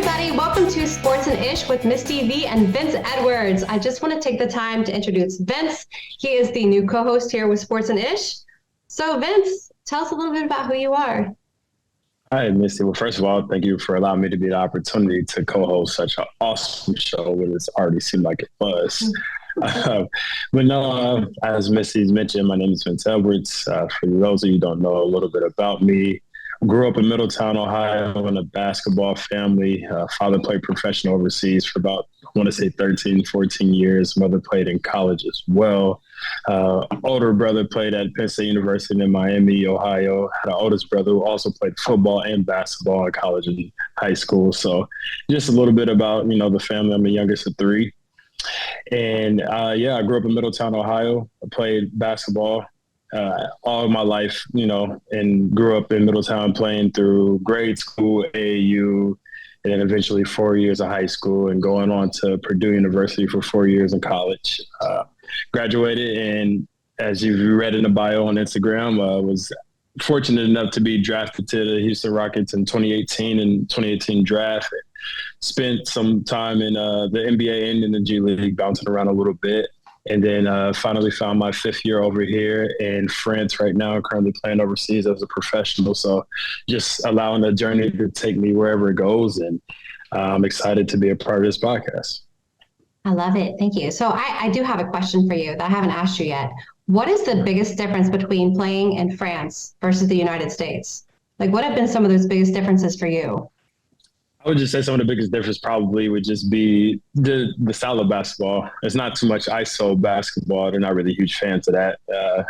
everybody. Welcome to Sports and Ish with Misty V and Vince Edwards. I just want to take the time to introduce Vince. He is the new co-host here with Sports and Ish. So Vince, tell us a little bit about who you are. Hi, Misty. Well, first of all, thank you for allowing me to be the opportunity to co-host such an awesome show when it's already seemed like it was. But no, as Misty's mentioned, my name is Vince Edwards. For those of you who don't know a little bit about me, grew up in Middletown, Ohio, in a basketball family. Father played professional overseas for about, I want to say 13, 14 years. Mother played in college as well. Older brother played at Penn State University in Miami, Ohio. Had an oldest brother who also played football and basketball in college and high school. So just a little bit about, the family. I'm the youngest of three. And I grew up in Middletown, Ohio. I played basketball all of my life, and grew up in Middletown playing through grade school, AAU, and then eventually 4 years of high school and going on to Purdue University for 4 years in college. Graduated, and as you've read in the bio on Instagram, was fortunate enough to be drafted to the Houston Rockets in 2018 draft. Spent some time in the NBA and in the G League, bouncing around a little bit. And then finally found my fifth year over here in France right now, currently playing overseas as a professional. So just allowing the journey to take me wherever it goes. And I'm excited to be a part of this podcast. I love it. Thank you. So I do have a question for you that I haven't asked you yet. What is the biggest difference between playing in France versus the United States? Like, what have been some of those biggest differences for you? I would just say some of the biggest difference probably would just be the style of basketball. It's not too much ISO basketball. They're not really huge fans of that.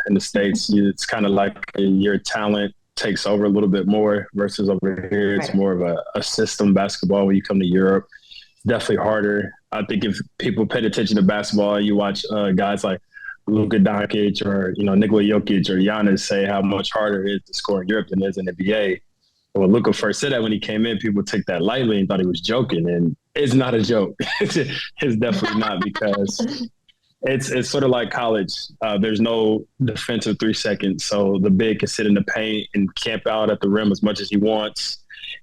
In the States, it's kind of like your talent takes over a little bit more versus over here. It's more of a system basketball when you come to Europe. It's definitely harder. I think if people paid attention to basketball, you watch guys like Luka Doncic or, Nikola Jokic or Giannis say how much harder it is to score in Europe than it is in the NBA. When Luka first said that when he came in, people took that lightly and thought he was joking. And it's not a joke. It's definitely not, because it's sort of like college. There's no defensive 3 seconds. So the big can sit in the paint and camp out at the rim as much as he wants.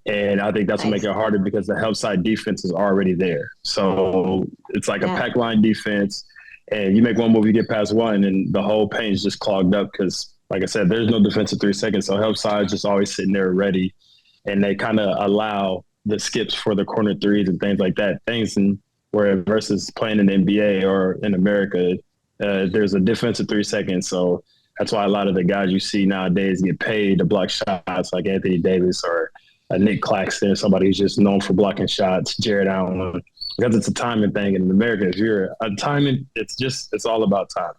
And I think that's what makes it harder, because the help side defense is already there. So it's like a pack line defense. And you make one move, you get past one, and the whole paint is just clogged up because, like I said, there's no defensive 3 seconds. So help side is just always sitting there ready. And they kind of allow the skips for the corner threes and things like that. Where versus playing in the NBA or in America, there's a defensive 3 seconds. So that's why a lot of the guys you see nowadays get paid to block shots, like Anthony Davis or Nick Claxton, somebody who's just known for blocking shots, Jared Allen, because it's a timing thing. And in America, if you're a timing, it's all about time.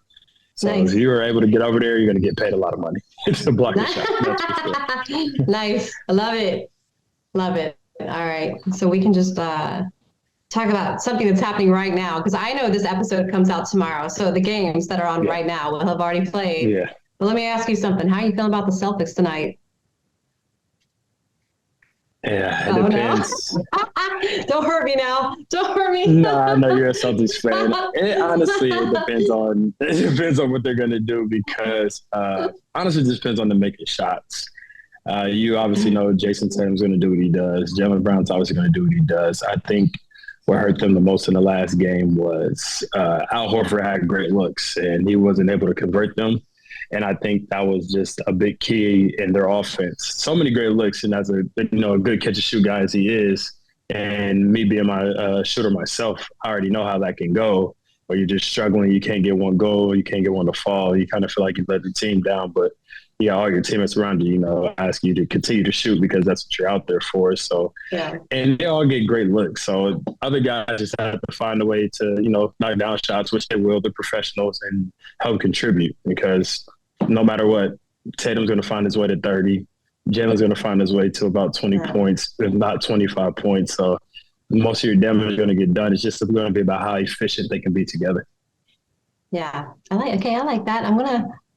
So if you were able to get over there, you're going to get paid a lot of money to block a shot. That's for sure. Nice. I love it. Love it. All right. So we can just talk about something that's happening right now, because I know this episode comes out tomorrow. So the games that are on right now will have already played. Yeah. But let me ask you something. How are you feeling about the Celtics tonight? Yeah, it depends. No. Don't hurt me now. Don't hurt me. No, I know you're a Celtics fan. Honestly, it depends on what they're going to do, because honestly, it just depends on them making shots. You obviously know Jason Tatum's going to do what he does. Jaylen Brown's obviously going to do what he does. I think what hurt them the most in the last game was Al Horford had great looks, and he wasn't able to convert them. And I think that was just a big key in their offense. So many great looks, and as a good catch and shoot guy as he is, and me being my shooter myself, I already know how that can go. Where you're just struggling, you can't get one goal, you can't get one to fall. You kind of feel like you let the team down, but all your teammates around you, ask you to continue to shoot because that's what you're out there for. So, and they all get great looks. So other guys just have to find a way to, knock down shots, which they will, the professionals, and help contribute, because no matter what, Tatum's going to find his way to 30. Jalen's going to find his way to about 20 points, if not 25 points. So most of your damage is going to get done. It's just going to be about how efficient they can be together. Yeah. I like that.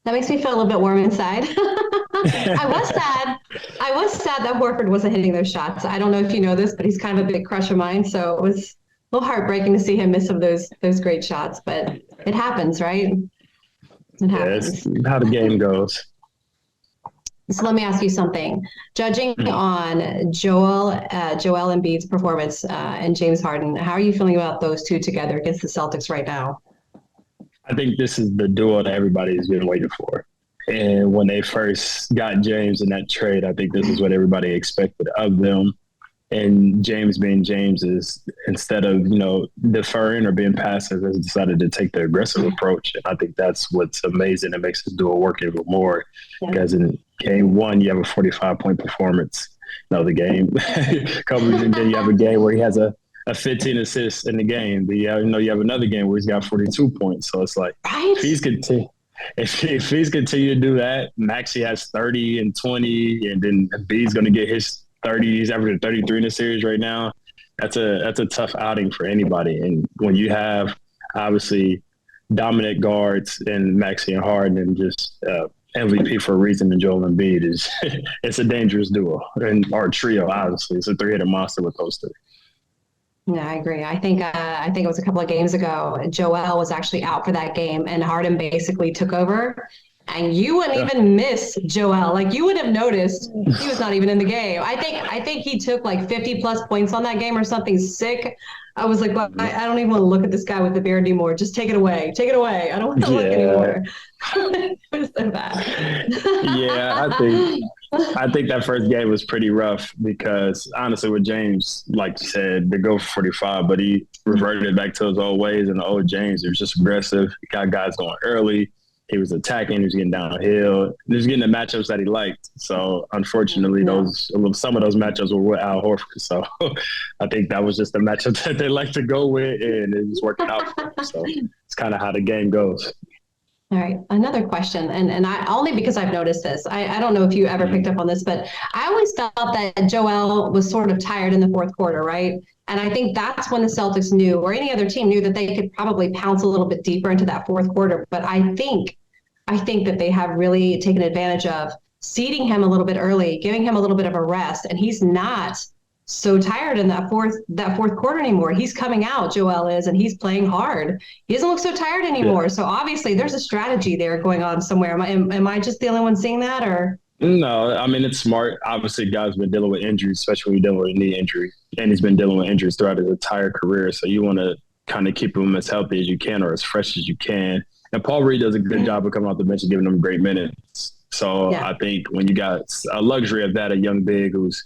That makes me feel a little bit warm inside. I was sad that Horford wasn't hitting those shots. I don't know if you know this, but he's kind of a big crush of mine. So it was a little heartbreaking to see him miss some of those great shots, but it happens, right? It happens. Yeah, it's how the game goes. So let me ask you something. Judging on Joel Embiid's performance and James Harden, how are you feeling about those two together against the Celtics right now? I think this is the duo that everybody's been waiting for. And when they first got James in that trade, I think this is what everybody expected of them. And James being James is, instead of, deferring or being passive, has decided to take the aggressive approach. And I think that's what's amazing. It makes this duo work even more. Yeah. Because in game one, you have a 45-point performance. The game. And then you have a game where he has a 15 assists in the game. But you have another game where he's got 42 points. So it's like, right? if he's continue to do that, Maxey has 30 and 20, and then B's going to get his 30. He's averaging 33 in the series right now. That's a tough outing for anybody. And when you have obviously dominant guards in Maxey and Harden and just MVP for a reason, and Joel Embiid it's a dangerous duo or trio. Obviously, it's a three-headed monster with those three. Yeah, I agree. I think it was a couple of games ago, Joel was actually out for that game, and Harden basically took over. And you wouldn't even miss Joel. Like, you would have noticed he was not even in the game. I think he took like 50 plus points on that game or something sick. I was like, well, I don't even want to look at this guy with the beard anymore. Just take it away. Take it away. I don't want to look anymore. It was so bad. Yeah, I think that first game was pretty rough because honestly with James, like you said, they go for 45, but he reverted back to his old ways, and the old James, he was just aggressive. He got guys going early. He was attacking. He was getting downhill. He was getting the matchups that he liked. So, unfortunately, some of those matchups were with Al Horford. So, I think that was just the matchup that they like to go with, and it was working out for them. So, it's kind of how the game goes. All right. Another question, and I only because I've noticed this. I don't know if you ever picked up on this, but I always felt that Joel was sort of tired in the fourth quarter, right? And I think that's when the Celtics knew, or any other team knew, that they could probably pounce a little bit deeper into that fourth quarter. But I think that they have really taken advantage of seeding him a little bit early, giving him a little bit of a rest, and he's not so tired in that fourth quarter anymore. He's coming out, Joel is, and he's playing hard. He doesn't look so tired anymore. Yeah. So obviously there's a strategy there going on somewhere. Am I just the only one seeing that, or? No, I mean, it's smart. Obviously, guys been dealing with injuries, especially when you're dealing with a knee injury, and he's been dealing with injuries throughout his entire career. So you want to kind of keep him as healthy as you can or as fresh as you can. And Paul Reed does a good job of coming off the bench and giving them great minutes. So I think when you got a luxury of that, a young big who's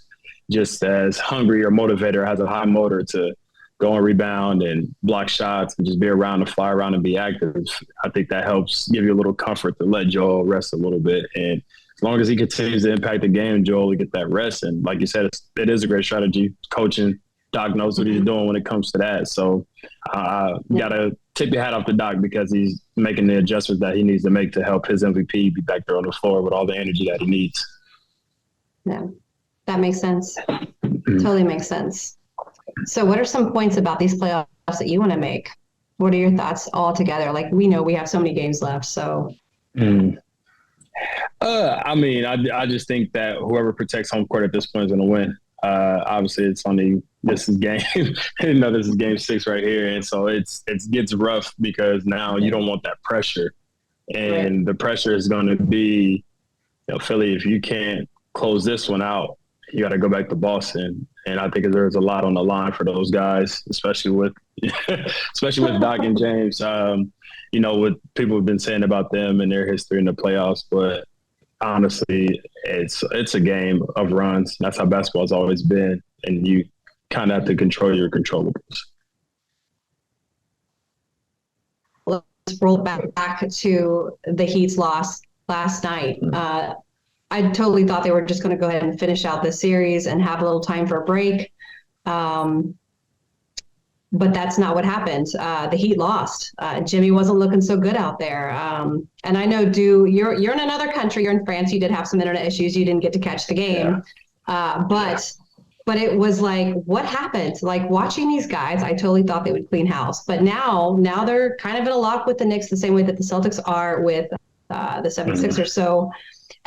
just as hungry or motivated or has a high motor to go and rebound and block shots and just be around and fly around and be active, I think that helps give you a little comfort to let Joel rest a little bit. And as long as he continues to impact the game, Joel will get that rest. And like you said, it is a great strategy. Coaching, Doc knows what he's doing when it comes to that. So got to tip your hat off to Doc because he's making the adjustments that he needs to make to help his MVP be back there on the floor with all the energy that he needs. Yeah, that makes sense. Totally makes sense. So what are some points about these playoffs that you want to make? What are your thoughts all together? Like, we know we have so many games left, so. I mean, I just think that whoever protects home court at this point is going to win. Obviously, this is game this is game 6 right here, and so it gets rough because now you don't want that pressure, and the pressure is going to be, Philly, if you can't close this one out, you got to go back to Boston. And I think there's a lot on the line for those guys, especially with Doc and James. What people have been saying about them and their history in the playoffs, but honestly, it's a game of runs. That's how basketball's always been, and you kind of have to control your controllables. Let's roll back to the Heat's loss last night. I totally thought they were just going to go ahead and finish out this series and have a little time for a break. But that's not what happened. The Heat lost. Jimmy wasn't looking so good out there. And I know, you're in another country. You're in France. You did have some internet issues. You didn't get to catch the game. But it was like, what happened? Like, watching these guys, I totally thought they would clean house. But now they're kind of in a lock with the Knicks the same way that the Celtics are with the 76ers. So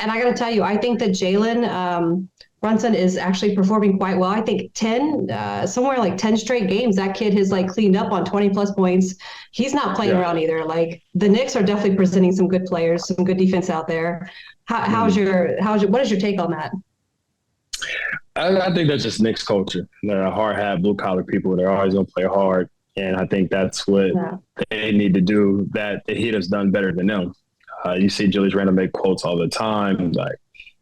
And I got to tell you, I think that Jalen Brunson is actually performing quite well. I think 10, somewhere like 10 straight games, that kid has like cleaned up on 20 plus points. He's not playing around either. Like the Knicks are definitely presenting some good players, some good defense out there. What is your take on that? I think that's just Knicks culture. They're hard hat, blue collar people. They're always going to play hard. And I think that's what they need to do that the Heat has done better than them. You see Julius Randle make quotes all the time, like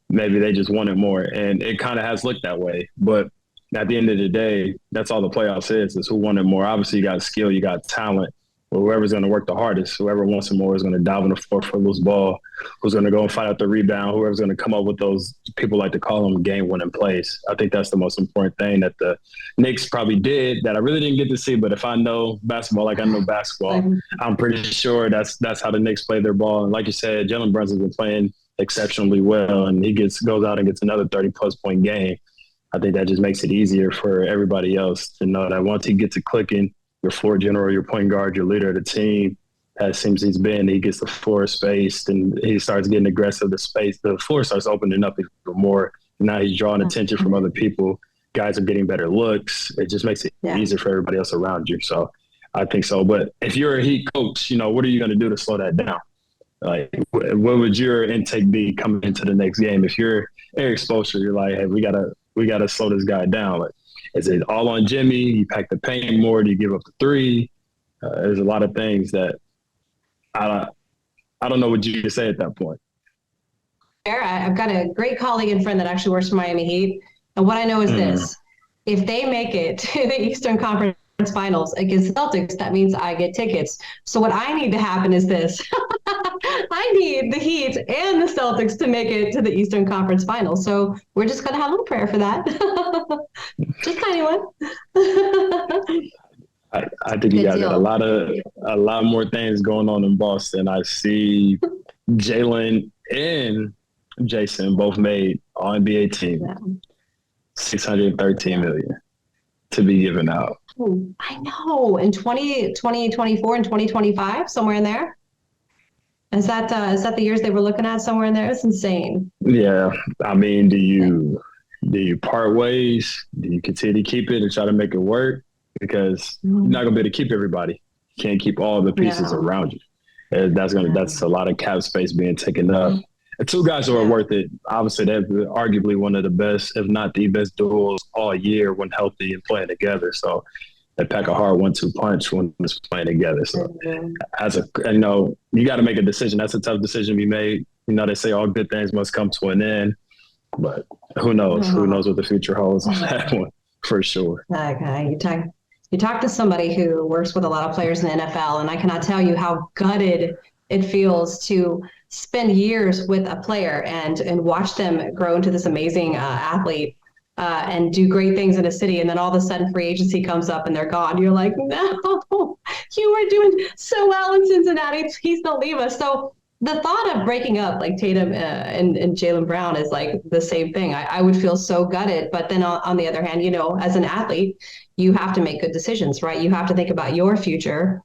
maybe they just wanted more. And it kind of has looked that way. But at the end of the day, that's all the playoffs is who wanted more. Obviously, you got skill, you got talent. But whoever's going to work the hardest, whoever wants more is going to dive on the floor for a loose ball, who's going to go and fight out the rebound, whoever's going to come up with those, people like to call them game-winning plays. I think that's the most important thing that the Knicks probably did that I really didn't get to see. But if I know basketball like I know basketball, I'm pretty sure that's how the Knicks play their ball. And like you said, Jalen Brunson's been playing exceptionally well, and he goes out and gets another 30-plus point game. I think that just makes it easier for everybody else to know that once he gets it clicking, your floor general, your point guard, your leader of the team, as seems he's been, he gets the floor spaced and he starts getting aggressive. The floor starts opening up even more. Now he's drawing attention from other people. Guys are getting better looks. It just makes it easier for everybody else around you. So I think so. But if you're a Heat coach, what are you going to do to slow that down? Like, what would your intake be coming into the next game? If you're Eric Spoelstra, you're like, hey, we gotta slow this guy down. Like, is it all on Jimmy? You pack the paint more? Do you give up the three? There's a lot of things that I don't know what you can say at that point. I've got a great colleague and friend that actually works for Miami Heat. And what I know is this. If they make it to the Eastern Conference Finals against the Celtics, that means I get tickets. So what I need to happen is this. I need the Heat and the Celtics to make it to the Eastern Conference Finals. So we're just going to have a little prayer for that. Just tiny one. I think you guys got a lot more things going on in Boston. I see Jalen and Jason both made All NBA team. Yeah. $613 million to be given out. I know. In 2024 and 2025, somewhere in there. Is that the years they were looking at, somewhere in there? It's insane. Yeah. I mean, do you part ways? Do you continue to keep it and try to make it work? Because you're not going to be able to keep everybody. You can't keep all the pieces around you. That's a lot of cap space being taken up. And two guys who are worth it. Obviously, they're arguably one of the best, if not the best duels all year when healthy and playing together. So they pack a hard 1-2 punch when it's playing together. So you got to make a decision. That's a tough decision to be made. They say all good things must come to an end, but who knows? Who knows what the future holds on that one for sure. Okay, you talk to somebody who works with a lot of players in the NFL, and I cannot tell you how gutted it feels to spend years with a player and watch them grow into this amazing athlete and do great things in a city. And then all of a sudden free agency comes up and they're gone. You're like, no, you were doing so well in Cincinnati. Please don't leave us. So the thought of breaking up like Tatum and Jaylen Brown is like the same thing. I would feel so gutted. But then on the other hand, as an athlete, you have to make good decisions, right? You have to think about your future.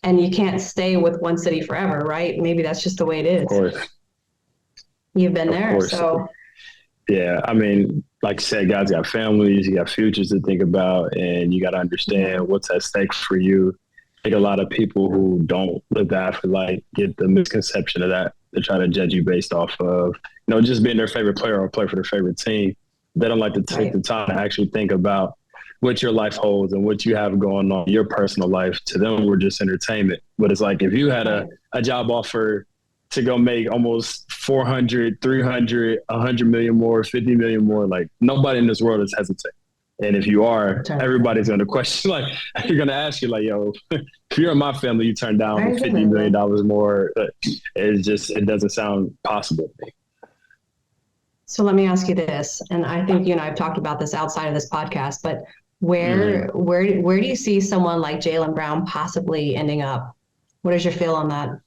And you can't stay with one city forever, right? Maybe that's just the way it is. Of course. You've been there, so. Yeah, I mean, like you said, guys got families, you got futures to think about, and you got to understand what's at stake for you. I think a lot of people who don't live the afterlife get the misconception of that. They try to judge you based off of, just being their favorite player or play for their favorite team. They don't like to take the time to actually think about what your life holds and what you have going on in your personal life. To them, we're just entertainment. But it's like if you had a job offer to go make almost 400, 300, 100 million more, 50 million more, like nobody in this world is hesitating. And if you are, everybody's going to question, like, you're going to ask you, like, yo, if you're in my family, you turn down $50 million more. It doesn't sound possible to me. So let me ask you this, and I think you and I have talked about this outside of this podcast, but where do you see someone like Jaylen Brown possibly ending up? What is your feel on that?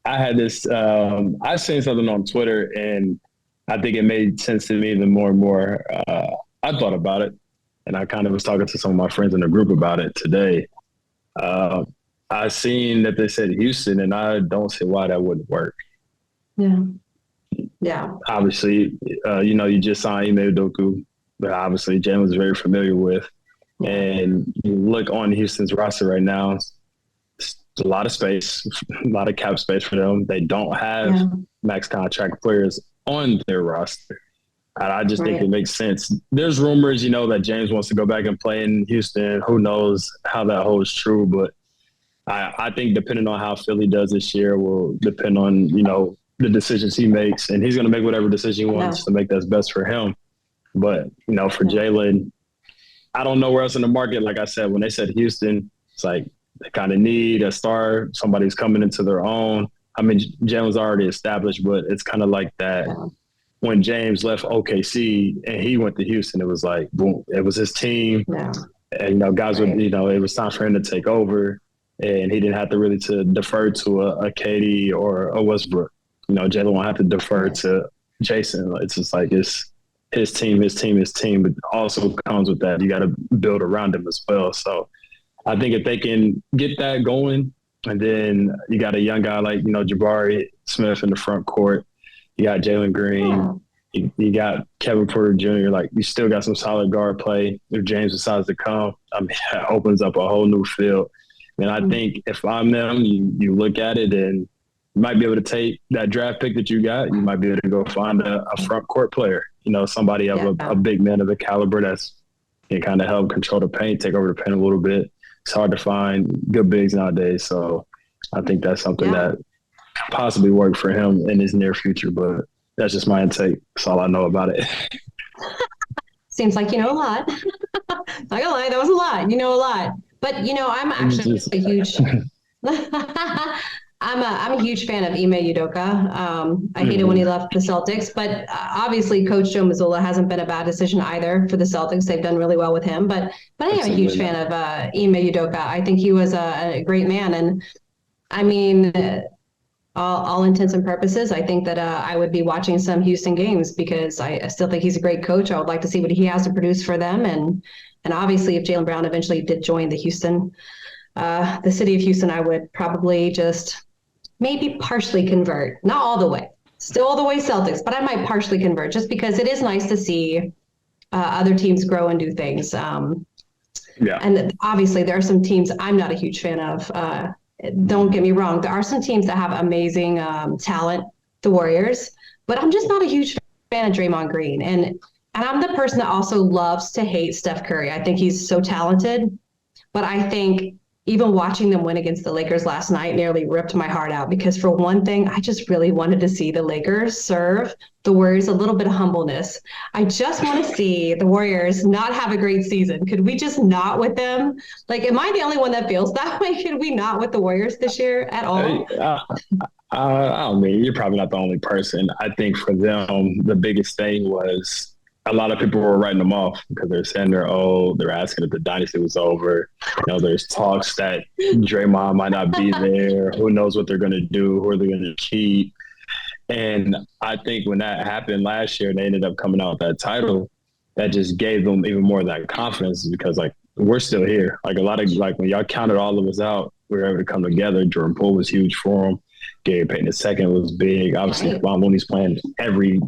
I had this, I seen something on Twitter, and I think it made sense to me even more and more. I thought about it, and I kind of was talking to some of my friends in the group about it today. I seen that they said Houston, and I don't see why that wouldn't work. Yeah. Yeah. Obviously, you just signed Ime Udoka, but obviously Jalen was very familiar with. And you look on Houston's roster right now, it's a lot of space, a lot of cap space for them. They don't have max contract players on their roster. And I just think it makes sense. There's rumors, that James wants to go back and play in Houston. Who knows how that holds true, but I think depending on how Philly does this year will depend on, the decisions he makes. And he's going to make whatever decision he wants to make that's best for him. But, for Jalen, I don't know where else in the market. Like I said, when they said Houston, it's like they kind of need a star, somebody who's coming into their own. I mean, Jalen's already established, but it's kind of like that. When James left OKC and he went to Houston, it was like, boom, it was his team. Yeah. And, guys would, it was time for him to take over. And he didn't have to really to defer to a KD or a Westbrook. Jalen won't have to defer to Jason. It's just like it's his team, but also comes with that. You got to build around him as well. So I think if they can get that going, and then you got a young guy like, Jabari Smith in the front court, you got Jalen Green, you got Kevin Porter Jr., like you still got some solid guard play. If James decides to come, I mean, that opens up a whole new field. And I think if I'm them, you look at it and you might be able to take that draft pick that you got. You might be able to go find a front court player, somebody of a big man of the caliber that's can kind of help control the paint, take over the paint a little bit. It's hard to find good bigs nowadays. So I think that's something that possibly work for him in his near future. But that's just my intake. That's all I know about it. Seems like you know a lot. Not gonna lie, that was a lot. You know a lot. But, I'm actually a huge I'm a huge fan of Ime Udoka. I hate it when he left the Celtics, but obviously Coach Joe Mazzulla hasn't been a bad decision either for the Celtics. They've done really well with him, but I am a huge fan of Ime Udoka. I think he was a great man. And I mean, all intents and purposes, I think that I would be watching some Houston games because I still think he's a great coach. I would like to see what he has to produce for them. And obviously, if Jaylen Brown eventually did join the city of Houston, I would probably just maybe partially convert. Not all the way. Still all the way Celtics, but I might partially convert just because it is nice to see other teams grow and do things. And obviously, there are some teams I'm not a huge fan of. Don't get me wrong. There are some teams that have amazing talent, the Warriors, but I'm just not a huge fan of Draymond Green. And I'm the person that also loves to hate Steph Curry. I think he's so talented, but I think even watching them win against the Lakers last night nearly ripped my heart out because for one thing, I just really wanted to see the Lakers serve the Warriors a little bit of humbleness. I just want to see the Warriors not have a great season. Could we just not with them? Like, am I the only one that feels that way? Could we not with the Warriors this year at all? I mean, you're probably not the only person. I think for them, the biggest thing was a lot of people were writing them off because they're saying they're old. They're asking if the dynasty was over. There's talks that Draymond might not be there. Who knows what they're going to do? Who are they going to keep? And I think when that happened last year, they ended up coming out with that title. That just gave them even more of that confidence because, we're still here. Like, a lot of, when y'all counted all of us out, we were able to come together. Jordan Poole was huge for them. Gary Payton II was big. Obviously, Ron Looney's playing every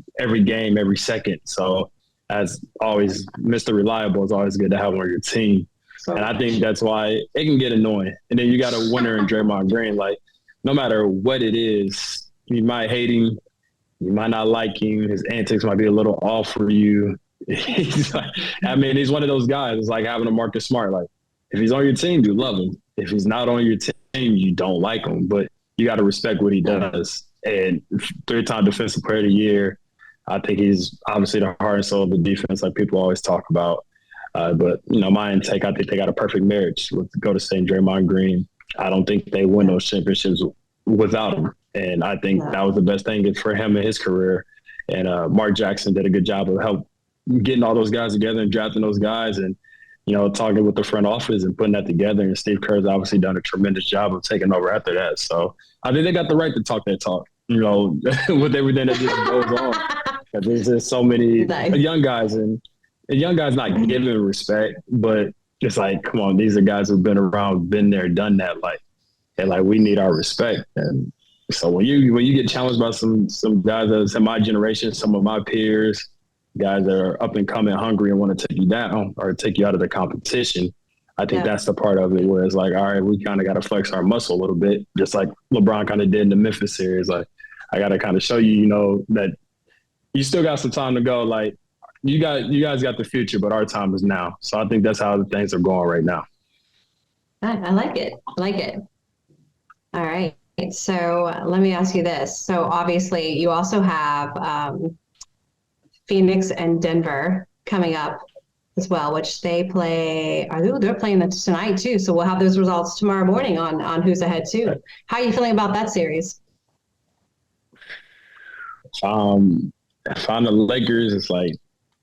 game, every second. So, as always, Mr. Reliable is always good to have on your team. And I think that's why it can get annoying. And then you got a winner in Draymond Green. Like, no matter what it is, you might hate him. You might not like him. His antics might be a little off for you. He's one of those guys. It's like having a Marcus Smart. Like, if he's on your team, you love him. If he's not on your team, you don't like him. But you got to respect what he does. And 3-time Defensive Player of the Year, I think he's obviously the heart and soul of the defense, like people always talk about. But, my intake, I think they got a perfect marriage with Golden State and Draymond Green. I don't think they win those championships without him. And I think that was the best thing for him in his career. And Mark Jackson did a good job of getting all those guys together and drafting those guys and, talking with the front office and putting that together. And Steve Kerr's obviously done a tremendous job of taking over after that. So I think they got the right to talk that talk, with everything that just goes on. There's just so many young guys and young guys not giving respect, but it's like, come on, these are guys who've been around, been there, done that. We need our respect. And So when you get challenged by some guys that's in my generation, some of my peers, guys that are up and coming, hungry, and want to take you down or take you out of the competition, I think that's the part of it where it's like, all right, we kind of got to flex our muscle a little bit, just like LeBron kind of did in the Memphis series. Like, I got to kind of show you, that you still got some time to go. Like, you guys got the future, but our time is now. So I think that's how things are going right now. I like it. I like it. All right. So let me ask you this. So obviously you also have Phoenix and Denver coming up as well, which they play. They're playing tonight too. So we'll have those results tomorrow morning on who's ahead too. How are you feeling about that series? If I'm the Lakers, it's like,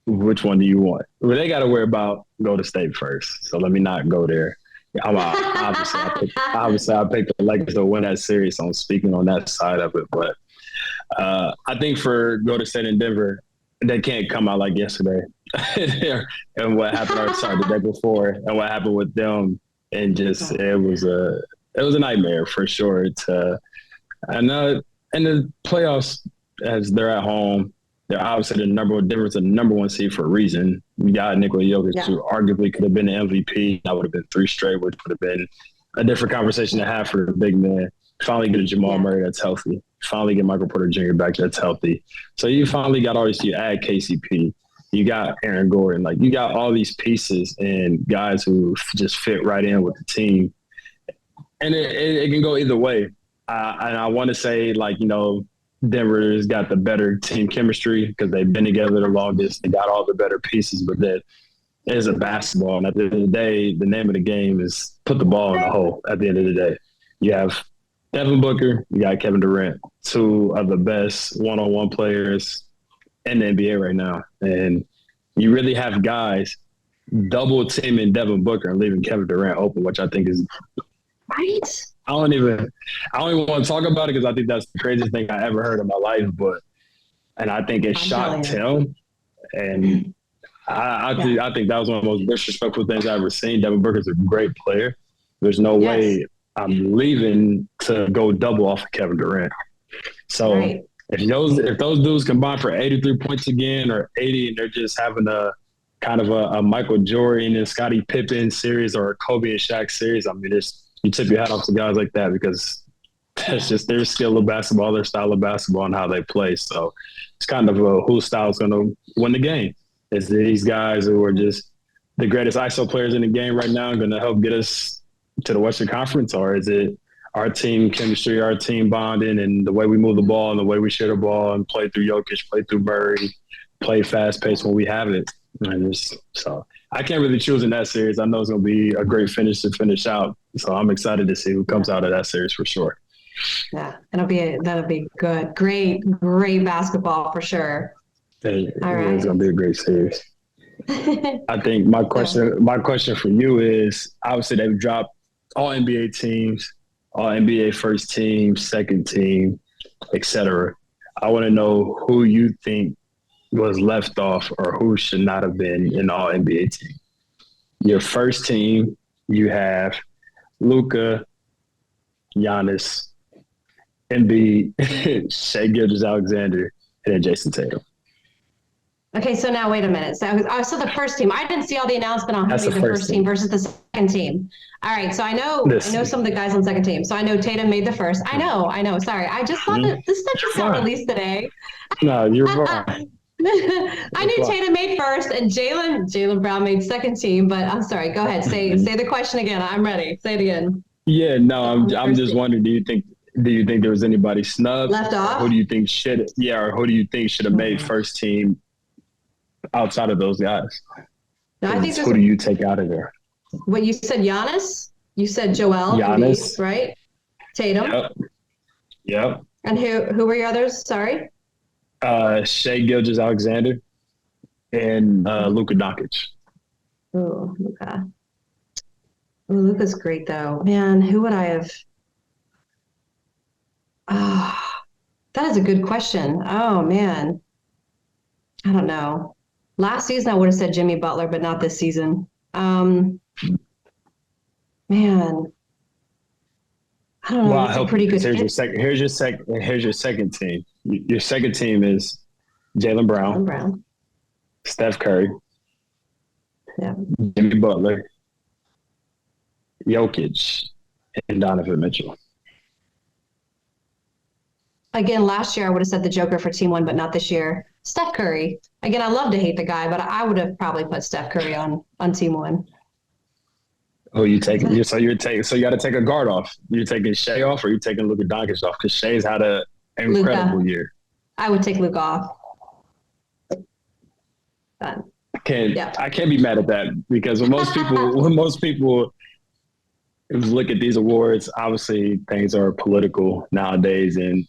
which one do you want? Well, they got to worry about Golden State first. So let me not go there. Obviously, I picked the Lakers to win that series. So I'm speaking on that side of it. But I think for Golden State and Denver, they can't come out like yesterday and what happened. The day before, and what happened with them, and just it was a nightmare for sure. I know in the playoffs, as they're at home, they're obviously Denver's the number one seed for a reason. We got Nikola Jokic, who arguably could have been the MVP. That would have been 3 straight, which would have been a different conversation to have for the big man. Finally get a Jamal Murray that's healthy. Finally get Michael Porter Jr. back that's healthy. So you finally got all these. You add KCP. You got Aaron Gordon. Like, you got all these pieces and guys who just fit right in with the team. And it can go either way. And I want to say, Denver's got the better team chemistry because they've been together the longest. They got all the better pieces, but that is a basketball. And at the end of the day, the name of the game is put the ball in the hole at the end of the day. You have Devin Booker, you got Kevin Durant, 2 of the best one-on-one players in the NBA right now. And you really have guys double teaming Devin Booker and leaving Kevin Durant open, which I think is right. I don't even want to talk about it because I think that's the craziest thing I ever heard in my life. And I think it shocked him. And I think that was one of the most disrespectful things I've ever seen. Devin Booker's a great player. There's no way I'm leaving to go double off of Kevin Durant. So if those dudes combine for 83 points again or 80, and they're just having a kind of a Michael Jordan and Scottie Pippen series or a Kobe and Shaq series, I mean, you tip your hat off to guys like that because that's just their skill of basketball, their style of basketball, and how they play. So it's kind of whose style is going to win the game. Is these guys who are just the greatest ISO players in the game right now going to help get us to the Western Conference, or is it our team chemistry, our team bonding, and the way we move the ball and the way we share the ball and play through Jokic, play through Murray, play fast pace when we have it? So I can't really choose in that series. I know it's going to be a great finish to finish out. So I'm excited to see who comes out of that series for sure. Yeah, that'll be good. Great basketball for sure. All right. It's going to be a great series. I think my question for you is, obviously they've dropped all NBA teams, all NBA first team, second team, etc. I want to know who you think was left off or who should not have been in all NBA team. Your first team, you have Luka, Giannis, Embiid, Shai Gilgeous-Alexander, and then Jason Tatum. Okay, so now wait a minute. So the first team, I didn't see all the announcement on who made the first team versus the second team. All right, so I know some of the guys on the second team. So I know Tatum made the first. I know. Sorry, I just thought that this stuff just got released today. No, you're fine. I knew Tatum made first and Jaylen Brown made second team, but I'm sorry. Go ahead. Say the question again. I'm ready. Say it again. Yeah, no, I'm just wondering, do you think there was anybody snubbed? Left off? Who do you think should have made first team outside of those guys? No, I think who do you take out of there? What you said, Giannis? You said Joel, Giannis, Embiid, right? Tatum. Yep. And who were your others? Sorry. Shai Gilgeous-Alexander and Luka Doncic. Oh, Luka. Oh, Luka's great though. Man, who would I have? That is a good question. Oh man. I don't know. Last season I would have said Jimmy Butler, but not this season. Man. I don't know. Well, I'll That's a help you pretty good because here's your fit. second. Here's your second team. Your second team is Jalen Jaylen Brown, Brown. Steph Curry, Yeah. Jimmy Butler, Jokic, and Donovan Mitchell. Again, last year I would have said the Joker for team one, but not this year. Steph Curry. Again, I love to hate the guy, but I would have probably put Steph Curry on team one. Oh, you taking you so you're taking so you got to take a guard off. You're taking Shea off, or you're taking Luka Doncic off because Shea's had an incredible Luka. year. I would take Luka off. But, yeah. I can't be mad at that because when most people look at these awards, obviously things are political nowadays, and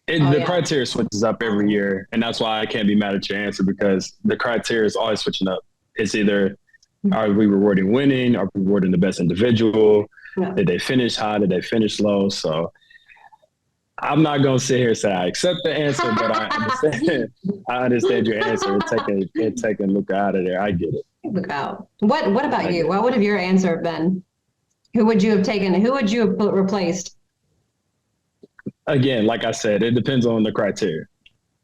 the criteria switches up every year, and that's why I can't be mad at your answer because the criteria is always switching up. It's either are we rewarding winning? Are we rewarding the best individual? Yeah. Did they finish high? Did they finish low? So I'm not going to sit here and say I accept the answer, but I understand your answer. Taking Luka out of there. I get it. Look out. What about you? What would have your answer been? Who would you have taken? Who would you have replaced? Again, like I said, it depends on the criteria.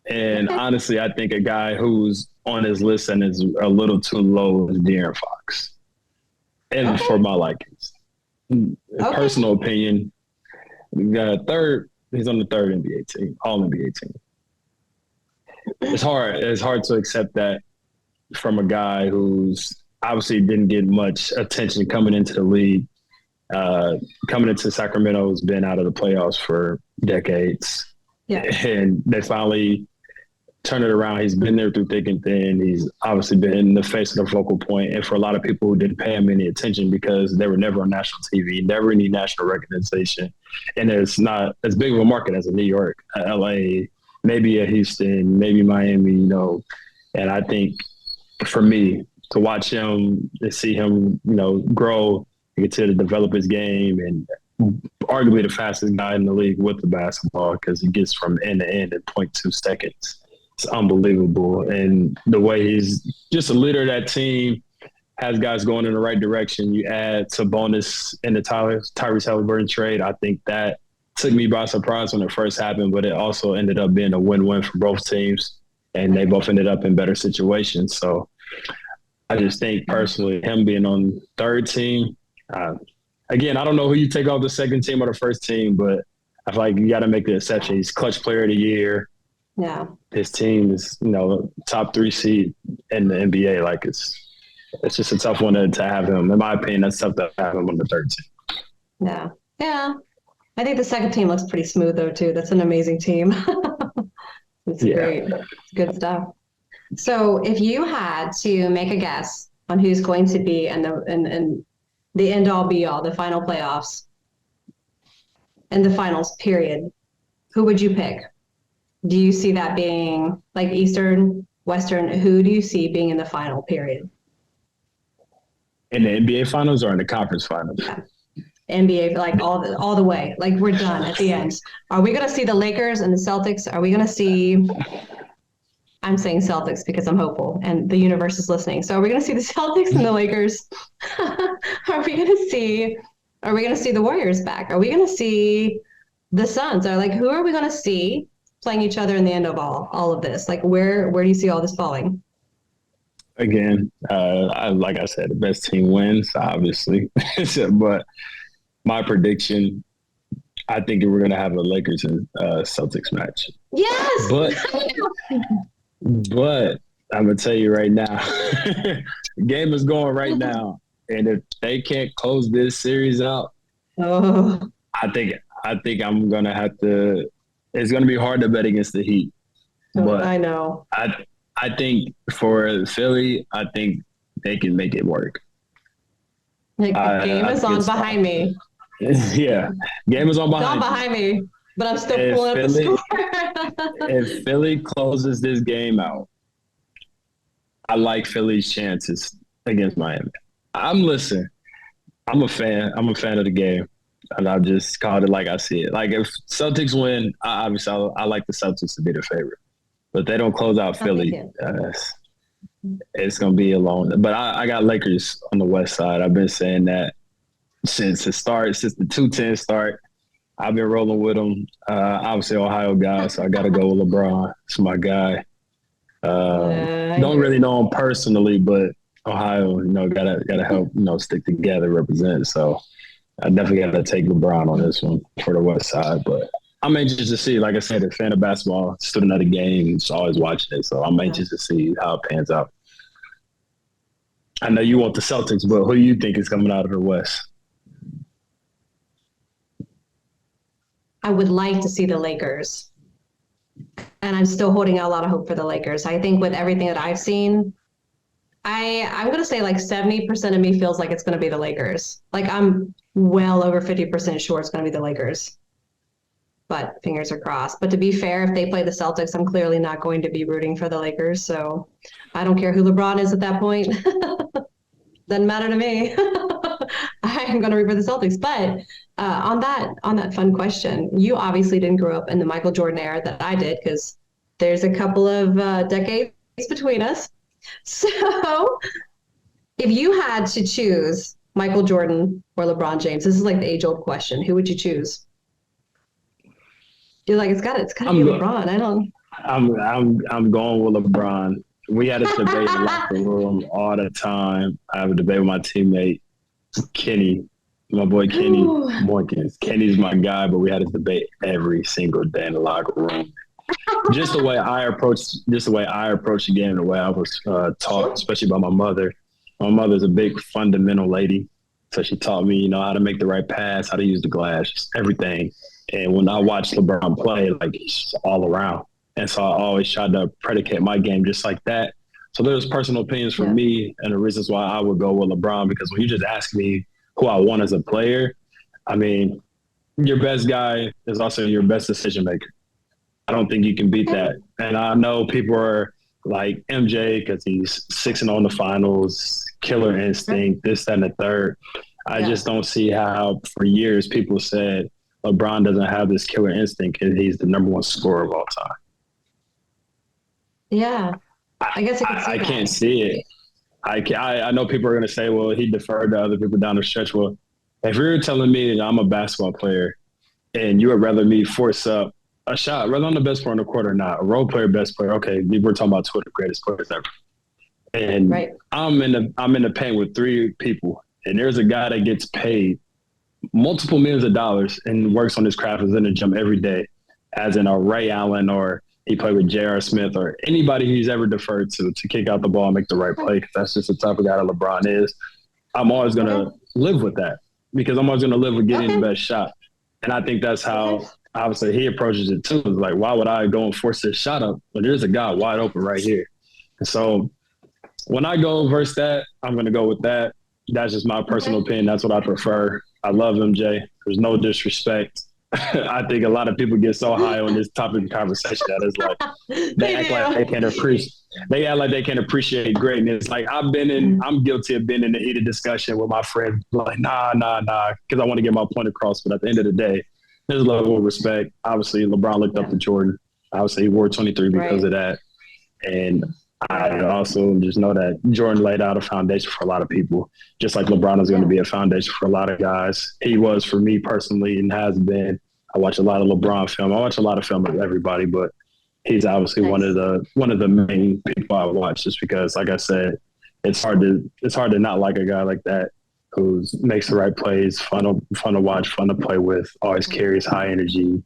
And honestly, I think a guy who's on his list and is a little too low is De'Aaron Fox. And for my likings. Personal opinion, he's on the third NBA team, all NBA team. It's hard to accept that from a guy who's obviously didn't get much attention coming into the league. Coming into Sacramento has been out of the playoffs for decades. Yeah. And they finally turn it around. He's been there through thick and thin. He's obviously been the face of the focal point. And for a lot of people who didn't pay him any attention because they were never on national TV, never any national recognition. And it's not as big of a market as a New York, LA, maybe a Houston, maybe Miami, And I think for me to watch him and see him, grow, continue to develop his game and arguably the fastest guy in the league with the basketball because he gets from end to end in 0.2 seconds. It's unbelievable. And the way he's just a leader of that team, has guys going in the right direction. You add Sabonis in the Tyrese Halliburton trade. I think that took me by surprise when it first happened, but it also ended up being a win-win for both teams, and they both ended up in better situations. So I just think personally him being on third team, again, I don't know who you take off the second team or the first team, but I feel like you got to make the exception. He's clutch player of the year. Yeah. His team is, top 3 seed in the NBA. Like it's just a tough one to have him. In my opinion, that's tough to have him on the third team. Yeah. Yeah. I think the second team looks pretty smooth though too. That's an amazing team. It's great. It's good stuff. So if you had to make a guess on who's going to be in the end all be all, the final playoffs and the finals period, who would you pick? Do you see that being like Eastern, Western? Who do you see being in the final period? In the NBA finals or in the conference finals? Yeah. NBA, like all the way. Like we're done at the end. Are we going to see the Lakers and the Celtics? Are we going to see? I'm saying Celtics because I'm hopeful and the universe is listening. So are we going to see the Celtics and the Lakers? Are we going to see the Warriors back? Are we going to see the Suns? Or like who are we going to see playing each other in the end of all of this? Like where do you see all this falling? Again, like I said, the best team wins, obviously. But my prediction, I think we're going to have a Lakers and Celtics match. Yes! But I'm going to tell you right now, the game is going right now. And if they can't close this series out, I think I'm going to have to – it's going to be hard to bet against the Heat. But I know. I think for Philly, I think they can make it work. Like the game is on behind me. Yeah, game is on behind. It's on behind me, but I'm still pulling up the score. If Philly closes this game out, I like Philly's chances against Miami. I'm a fan. I'm a fan of the game, and I've just called it like I see it. Like if Celtics win, I like the Celtics to be the favorite. But if they don't close out Philly, it's going to be a long. But I got Lakers on the West side. I've been saying that since the 2-10 start. I've been rolling with him. Obviously, Ohio guy, so I got to go with LeBron. It's my guy. Don't really know him personally, but Ohio, gotta help, stick together, represent. So I definitely got to take LeBron on this one for the West Side. But I'm anxious to see. Like I said, a fan of basketball, student of the game, just always watching it. So I'm anxious to see how it pans out. I know you want the Celtics, but who do you think is coming out of the West? I would like to see the Lakers. And I'm still holding out a lot of hope for the Lakers. I think with everything that I've seen, I'm going to say like 70% of me feels like it's going to be the Lakers. Like I'm well over 50% sure it's going to be the Lakers. But fingers are crossed. But to be fair, if they play the Celtics, I'm clearly not going to be rooting for the Lakers. So I don't care who LeBron is at that point. Doesn't matter to me. I'm going to root for the Celtics. But on that fun question, you obviously didn't grow up in the Michael Jordan era that I did because there's a couple of decades between us. So if you had to choose Michael Jordan or LeBron James, this is like the age-old question. Who would you choose? You're like, it's gotta be LeBron. I'm going with LeBron. We had this debate in the locker room all the time. I have a debate with my teammate Kenny, my boy Kenny Morkins. Kenny's my guy, but we had this debate every single day in the locker room. Just the way I approach the game, the way I was taught, especially by my mother. My mother's a big fundamental lady, so she taught me, how to make the right pass, how to use the glass, everything. And when I watched LeBron play, like he's all around, and so I always tried to predicate my game just like that. So there's personal opinions for me, and the reasons why I would go with LeBron, because when you just ask me who I want as a player, I mean, your best guy is also your best decision maker. I don't think you can beat that. And I know people are like MJ because he's 6-0 in the finals, killer instinct, this, that, and the third. I just don't see how for years people said LeBron doesn't have this killer instinct and he's the number one scorer of all time. Yeah. I guess I can't see it. I know people are going to say, well, he deferred to other people down the stretch. Well, if you're telling me that I'm a basketball player and you would rather me force up a shot, whether I'm the best player in the court or not, a role player, best player, okay, we're talking about Twitter, greatest players ever. And I'm in the paint with three people, and there's a guy that gets paid multiple millions of dollars and works on his craft, is in the gym every day, as in a Ray Allen, or he played with J.R. Smith, or anybody he's ever deferred to kick out the ball and make the right play, because that's just the type of guy that LeBron is. I'm always going to live with that, because I'm always going to live with getting the best shot. And I think that's how obviously he approaches it too. It's like, why would I go and force this shot up? But there's a guy wide open right here. And so when I go versus that, I'm going to go with that. That's just my personal opinion. That's what I prefer. I love MJ. There's no disrespect. I think a lot of people get so high on this topic of conversation that it's like they act like they can't appreciate. They act like they can't appreciate greatness. Like I'm guilty of being in the heated discussion with my friend. Like nah, because I want to get my point across. But at the end of the day, there's a level of respect. Obviously, LeBron looked up to Jordan. Obviously, he wore 23 because of that. And I also just know that Jordan laid out a foundation for a lot of people, just like LeBron is going to be a foundation for a lot of guys. He was for me personally and has been. I watch a lot of LeBron film. I watch a lot of film of everybody, but he's obviously one of the main people I watch, just because, like I said, it's hard to not like a guy like that who makes the right plays, fun to watch, fun to play with, always carries high energy,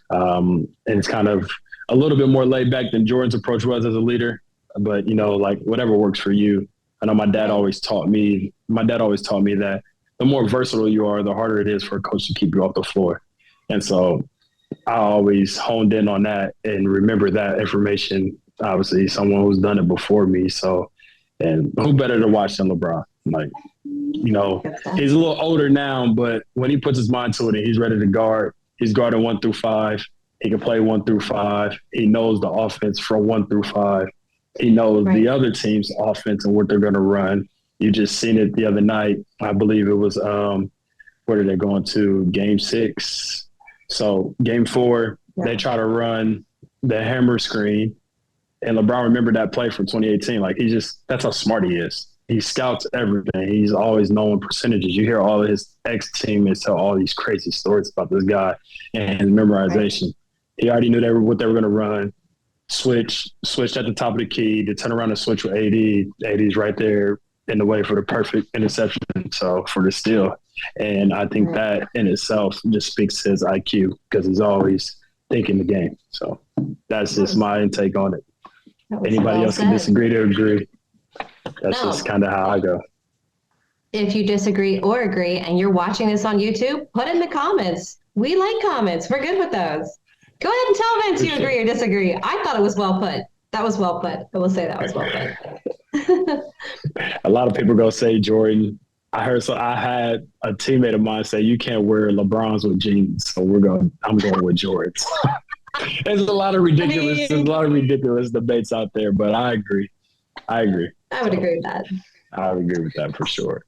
and it's kind of a little bit more laid back than Jordan's approach was as a leader. But like whatever works for you. I know my dad always taught me that the more versatile you are, the harder it is for a coach to keep you off the floor. And so I always honed in on that and remember that information. Obviously, someone who's done it before me. So, and who better to watch than LeBron? Like, he's a little older now, but when he puts his mind to it and he's ready to guard, he's guarding 1 through 5. He can play 1 through 5. He knows the offense from 1 through 5. He knows the other team's offense and what they're going to run. You just seen it the other night. I believe it was, where did they go into? Game 6. So game 4, they try to run the hammer screen. And LeBron remembered that play from 2018. Like that's how smart he is. he scouts everything. He's always knowing percentages. You hear all of his ex-teammates tell all these crazy stories about this guy and his memorization. Right. He already knew what they were going to run. Switched at the top of the key to turn around and switch with AD. AD's right there in the way for the perfect interception, so for the steal. And I think that in itself just speaks to his IQ because he's always thinking the game. So that's just my intake on it. Anybody else can disagree to agree. That's just kind of how I go. If you disagree or agree and you're watching this on YouTube, put in the comments. We like comments. We're good with those. Go ahead and tell Vince you agree or disagree. I thought it was well put. That was well put. I will say that was well put. A lot of people go say Jordan. I had a teammate of mine say you can't wear LeBrons with jeans, so I'm going with Jordans. There's a lot of ridiculous debates out there, but I agree. I would agree with that. I would agree with that for sure.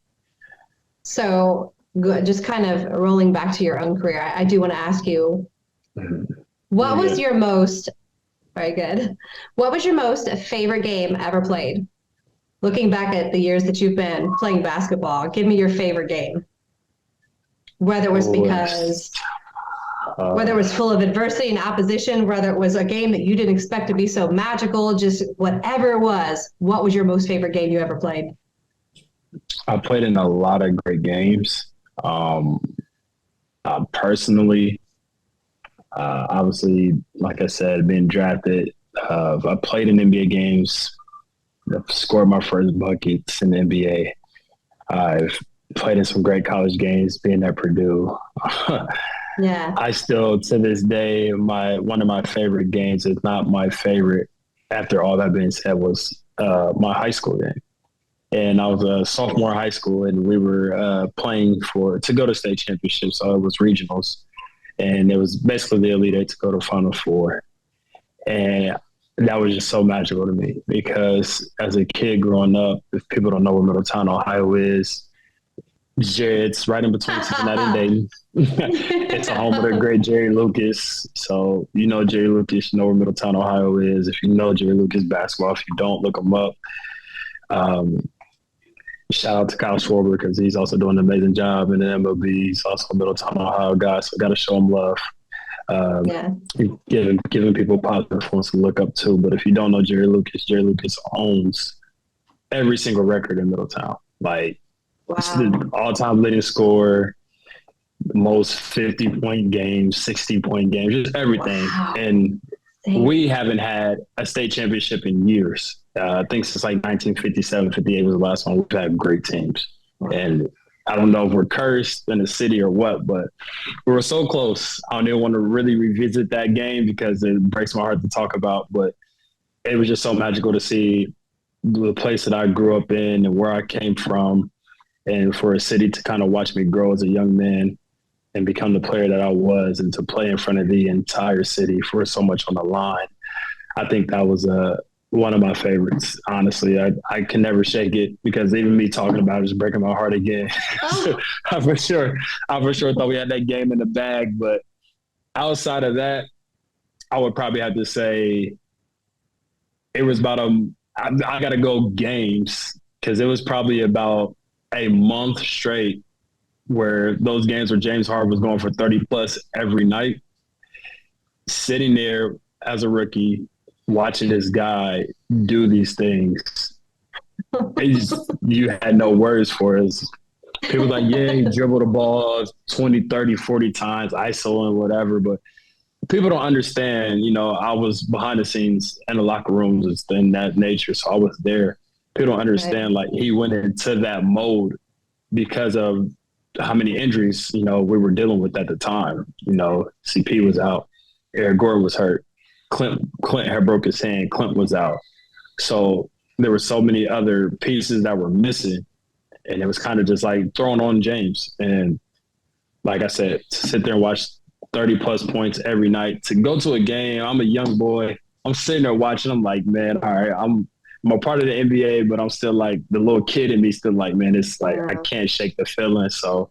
So just kind of rolling back to your own career, I do want to ask you, what was your most favorite game ever played? Looking back at the years that you've been playing basketball, give me your favorite game. Whether it was whether it was full of adversity and opposition, whether it was a game that you didn't expect to be so magical, just whatever it was, what was your most favorite game you ever played? I played in a lot of great games. Personally, obviously, like I said, being drafted, I played in NBA games. I've scored my first buckets in the NBA. I've played in some great college games, being at Purdue. Yeah. I still, to this day, one of my favorite games, if not my favorite, after all that being said, was my high school game. And I was a sophomore in high school, and we were playing to go to state championship. So it was regionals, and it was basically the Elite Eight to go to Final Four. And that was just so magical to me because as a kid growing up, if people don't know where Middletown, Ohio is, it's right in between Cincinnati and Dayton. It's a home of the great Jerry Lucas. So you know Jerry Lucas, you know where Middletown, Ohio is. If you know Jerry Lucas basketball, if you don't, look him up. Shout out to Kyle Schwarber because he's also doing an amazing job in the MLB. He's also a Middletown, Ohio guy, so got to show him love. Giving people positive ones to look up to. But if you don't know Jerry Lucas owns every single record in Middletown. Like, the all-time leading scorer, most 50-point games, 60-point games, just everything. Wow. And we haven't had a state championship in years. I think since like 1957, 58 was the last one. We've had great teams. And I don't know if we're cursed in the city or what, but we were so close. I don't even want to really revisit that game because it breaks my heart to talk about, but it was just so magical to see the place that I grew up in and where I came from, and for a city to kind of watch me grow as a young man and become the player that I was and to play in front of the entire city for so much on the line. I think that was one of my favorites, honestly. I can never shake it because even me talking about it is breaking my heart again. I for sure thought we had that game in the bag, but outside of that, I would probably have to say it was about I got to go games because it was probably about a month straight where those games where James Harden was going for 30 plus every night, sitting there as a rookie, watching this guy do these things. You had no words for it. People like, yeah, he dribbled the ball 20, 30, 40 times, ISO and whatever, but people don't understand, I was behind the scenes in the locker rooms and that nature, so I was there. People don't understand, like, he went into that mode because of how many injuries, we were dealing with at the time. CP was out. Eric Gordon was hurt. Clint had broke his hand. Clint was out. So there were so many other pieces that were missing. And it was kind of just like throwing on James. And like I said, to sit there and watch 30-plus points every night, to go to a game, I'm a young boy. I'm sitting there watching. I'm like, man, all right, I'm a part of the NBA, but I'm still like the little kid in me still like, man, it's like I can't shake the feeling. So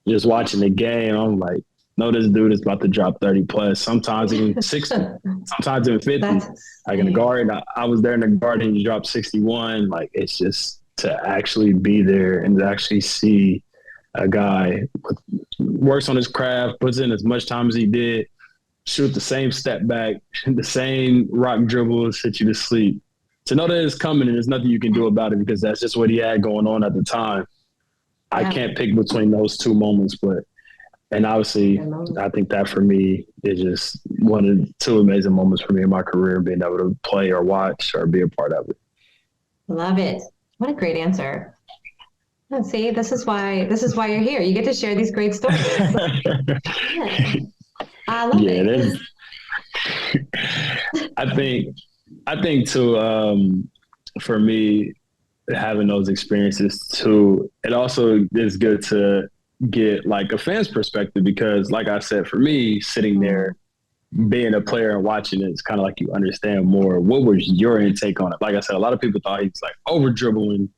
just watching the game, I'm like, no, this dude is about to drop 30 plus, sometimes even 60, sometimes even 50. Like in the guard, I was there in the guard and he dropped 61. Like, it's just to actually be there and to actually see a guy works on his craft, puts in as much time as he did, shoot the same step back, the same rock dribbles, hit you to sleep. To know that it's coming and there's nothing you can do about it because that's just what he had going on at the time. Yeah. I can't pick between those two moments, and obviously I think that for me is just one of the two amazing moments for me in my career, being able to play or watch or be a part of it. Love it. What a great answer. And see, this is why you're here. You get to share these great stories. Yeah. I love it. I think too, for me, having those experiences too, it also is good to get like a fan's perspective because, like I said, for me, sitting there, being a player and watching it, it's kind of like you understand more. What was your intake on it? Like I said, a lot of people thought he was like over dribbling,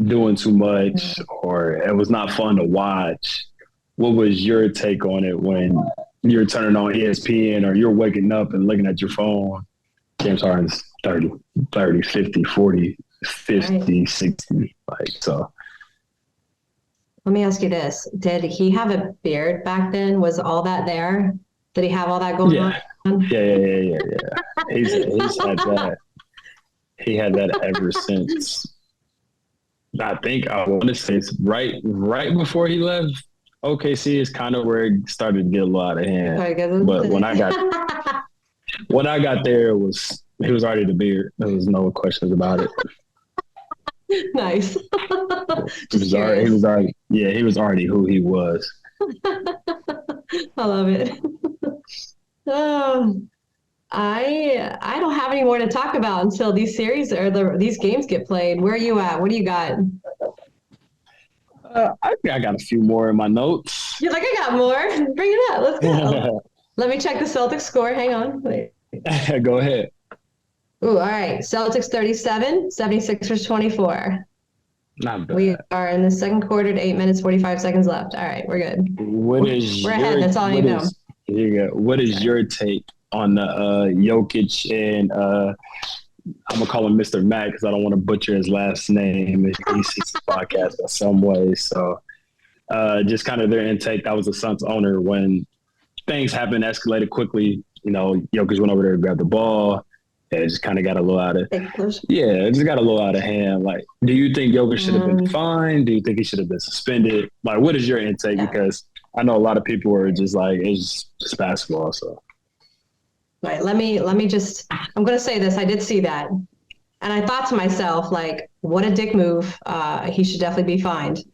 doing too much, or it was not fun to watch. What was your take on it when you're turning on ESPN or you're waking up and looking at your phone? James Harden's 30, 50, 40, 50, 60. Like, so. Let me ask you this. Did he have a beard back then? Was all that there? Did he have all that going on? Yeah. He's had that. He had that ever since. I think I want to say it's right before he left OKC is kind of where it started to get a little out of hand. But when I got there, he was already the beard. There was no questions about it. Nice. He was already who he was. I love it. I don't have any more to talk about until these series or these games get played. Where are you at? What do you got? I think I got a few more in my notes. You're like, I got more. Bring it up. Let's go. Let me check the Celtics score. Hang on. Wait. Go ahead. Ooh, all right. Celtics 37, 76ers 24. Not bad. We are in the second quarter at 8 minutes, 45 seconds left. All right, we're good. We're ahead. That's all I need to know. Here you go. What is your take on the Jokic and I'm going to call him Mr. Matt because I don't want to butcher his last name. He sees the podcast in some way. So just kind of their intake. That was the Suns owner when things happened, escalated quickly. You know, Jokic went over there to grab the ball. It just kind of got a little out of it just got a little out of hand. Like, do you think Jokic should have been fined? Do you think he should have been suspended? Like, what is your intake? Yeah. Because I know a lot of people were just like, it's just basketball. So, right. Let me just. I'm going to say this. I did see that, and I thought to myself, like, what a dick move. He should definitely be fined.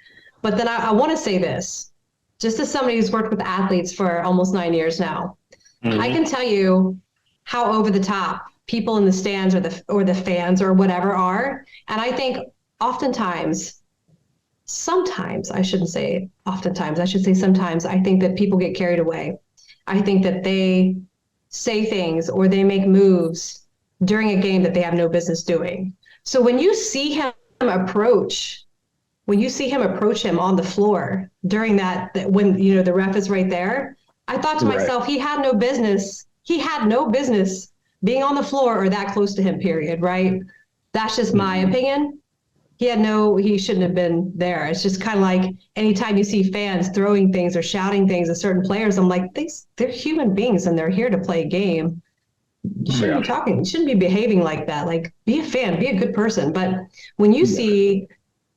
But then I want to say this, just as somebody who's worked with athletes for almost 9 years now, I can tell you how over the top people in the stands or the fans or whatever are. And I think sometimes, I shouldn't say oftentimes, I should say sometimes, I think that people get carried away. I think that they say things or they make moves during a game that they have no business doing. So when you see him approach him on the floor during that when, you know, the ref is right there, I thought to myself, he had no business being on the floor or that close to him, period, right? That's just my opinion. He shouldn't have been there. It's just kind of like anytime you see fans throwing things or shouting things at certain players, I'm like, they're human beings and they're here to play a game. You shouldn't be talking. You shouldn't be behaving like that. Like, be a fan, be a good person. But when you see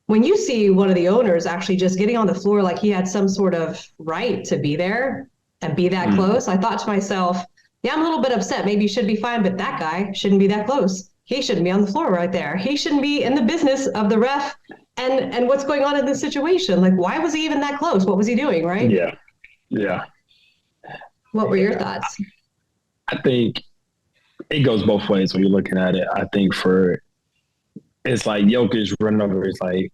one of the owners actually just getting on the floor like he had some sort of right to be there and be that close, I thought to myself, yeah, I'm a little bit upset. Maybe you should be fine, but that guy shouldn't be that close. He shouldn't be on the floor right there. He shouldn't be in the business of the ref and what's going on in this situation. Like, why was he even that close? What was he doing, right? Yeah. What were your thoughts? I think it goes both ways when you're looking at it. I think it's like Jokic running over. It's like,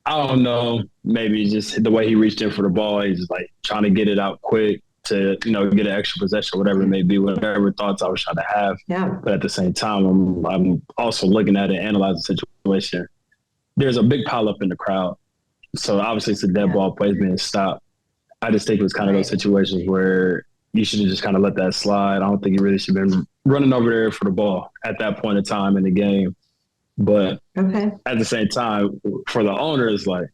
I don't know, maybe just the way he reached in for the ball. He's just like trying to get it out quick to, you know, get an extra possession, whatever it may be, whatever thoughts I was trying to have. Yeah. But at the same time, I'm also looking at it, analyzing the situation. There's a big pile up in the crowd. So obviously it's a dead ball, plays being stopped. I just think it was kind of those situations where you should have just kind of let that slide. I don't think you really should have been running over there for the ball at that point in time in the game. But Okay. at the same time, for the owner, it's like,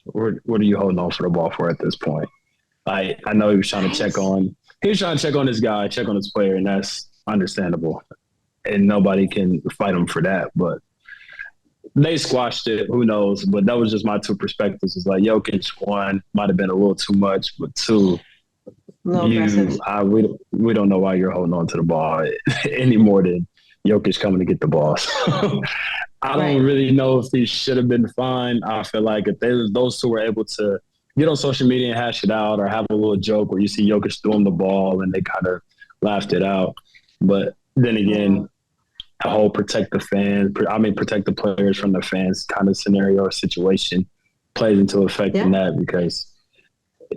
what are you holding on for the ball for at this point? I know he was trying to check on this guy, check on this player, and that's understandable. And nobody can fight him for that. But they squashed it. Who knows? But that was just my two perspectives. It's like Jokic, one, might have been a little too much, but two, we don't know why you're holding on to the ball any more than Jokic coming to get the ball. So I don't really know if he should have been fined. I feel like if those two were able to get on social media and hash it out, or have a little joke where you see Jokic throwing the ball and they kind of laughed it out. But then again, the whole protect the players from the fans kind of scenario or situation plays into effect in that, because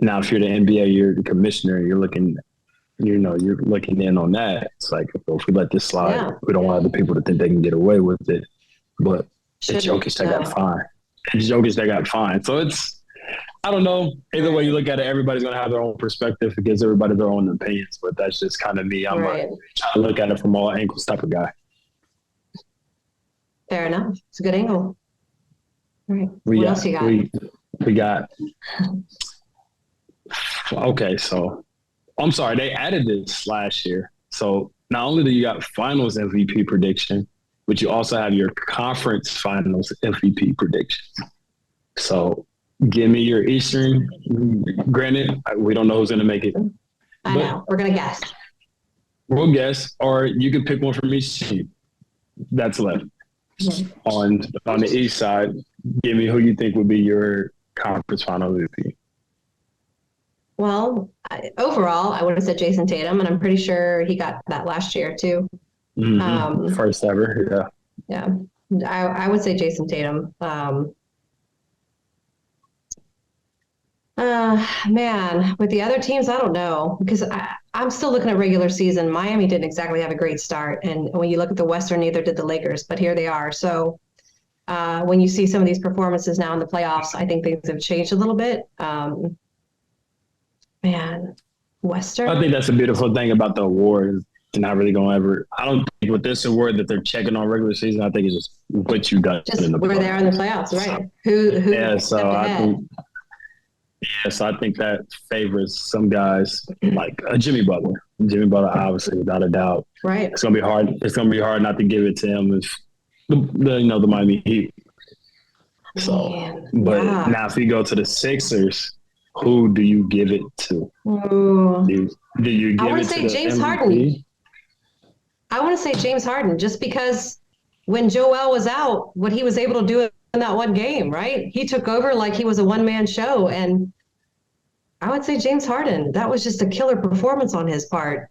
now if you're the NBA, you're the commissioner, you're looking in on that. It's like, if we let this slide, we don't want other people to think they can get away with it. But it's Jokic that got fined. It's Jokic that got fined. So I don't know. Either way you look at it, everybody's going to have their own perspective. It gives everybody their own opinions. But that's just kind of me. I'm trying to look at it from all angles type of guy. Fair enough. It's a good angle. All right. What else you got? We got. Okay, so I'm sorry. They added this last year. So not only do you got finals MVP prediction, but you also have your conference finals MVP predictions. So give me your Eastern. Granted, we don't know who's going to make it. I know. We're going to guess. We'll guess, or you can pick one from each team that's left. On the East side, give me who you think would be your conference final MVP. Well, overall, I would have said Jason Tatum, and I'm pretty sure he got that last year too. Mm-hmm. First ever, yeah. I would say Jason Tatum. Man, with the other teams, I don't know, because I'm still looking at regular season. Miami didn't exactly have a great start, and when you look at the Western, neither did the Lakers, but here they are. So when you see some of these performances now in the playoffs, I think things have changed a little bit. Man, Western. I think that's a beautiful thing about the award. They're not really going to ever. I don't think with this award that they're checking on regular season. I think it's just what you got just in the where playoffs. They are in the playoffs, right? Who yeah, so I think that favors some guys like Jimmy Butler. Jimmy Butler, obviously, without a doubt. Right. It's gonna be hard. It's gonna be hard not to give it to him if the Miami Heat. So, now if you go to the Sixers, who do you give it to? Do you give it to James MVP? Harden. I want to say James Harden, just because when Joel was out, what he was able to do in that one game, right? He took over like he was a one-man show, and I would say James Harden. That was just a killer performance on his part,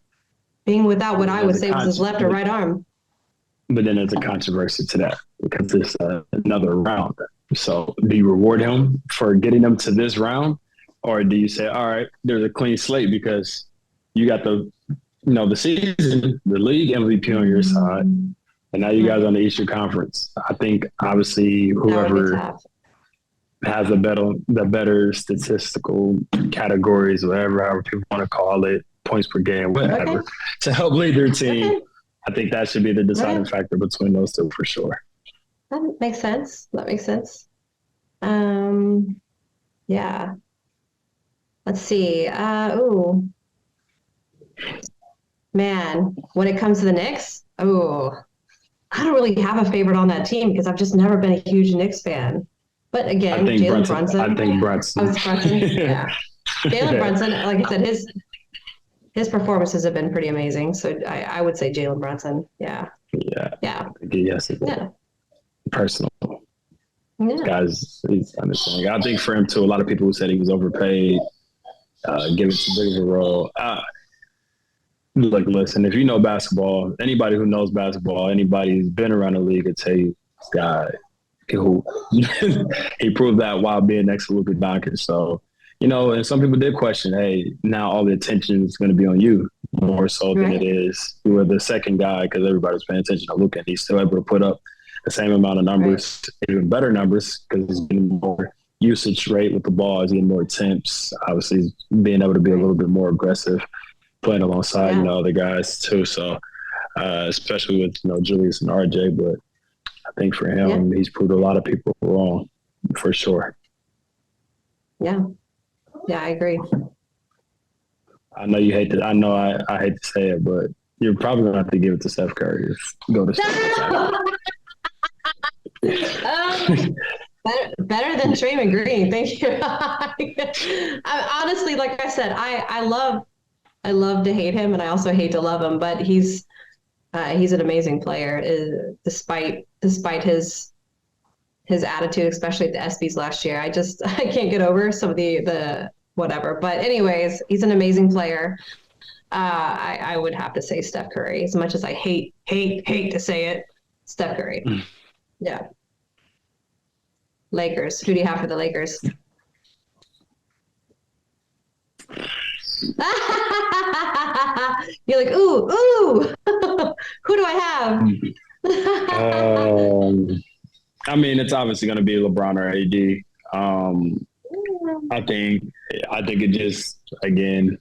being without what I would say was his left or right arm. But then there's a controversy to that, because it's another round. So do you reward him for getting them to this round? Or do you say, all right, there's a clean slate because you got the season, the league MVP on your side, and now you guys on the Eastern Conference. I think obviously whoever has the better statistical categories, however people want to call it, points per game, whatever, to help lead their team. I think that should be the deciding factor between those two for sure. That makes sense. Yeah. Let's see. Man, when it comes to the Knicks, I don't really have a favorite on that team because I've just never been a huge Knicks fan. But again, Jalen Brunson. I think Brunson. Yeah. Jalen Brunson, like I said, his performances have been pretty amazing. So I would say Jalen Brunson. Yeah. Yeah. Yes. Yeah. Personal. Yeah. Guys, he's understanding. I think for him too, a lot of people who said he was overpaid, given too big of a role. Look, listen, if you know basketball, anybody who knows basketball, anybody who's been around the league could tell you this guy who he proved that while being next to Luka Doncic. So, and some people did question, hey, now all the attention is going to be on you more so than it is you were the second guy, because everybody's paying attention to Luka, and he's still able to put up the same amount of numbers, even better numbers, because he's getting more usage rate with the ball, he's getting more attempts. Obviously, he's being able to be a little bit more aggressive, playing alongside other guys too. So, especially with Julius and RJ, but I think for him, he's proved a lot of people wrong, for sure. Yeah. Yeah, I agree. I know you hate to. I know I hate to say it, but you're probably gonna have to give it to Steph Curry. Go to Steph. Better than Draymond Green. Thank you. I, honestly, like I said, I love to hate him, and I also hate to love him. But he's an amazing player, despite his attitude, especially at the ESPYS last year. I can't get over some of the whatever. But anyways, he's an amazing player. I would have to say Steph Curry, as much as I hate to say it. Steph Curry. Yeah. Lakers. Who do you have for the Lakers? You're like, ooh. Who do I have? I mean, it's obviously going to be LeBron or AD. I think it just, again,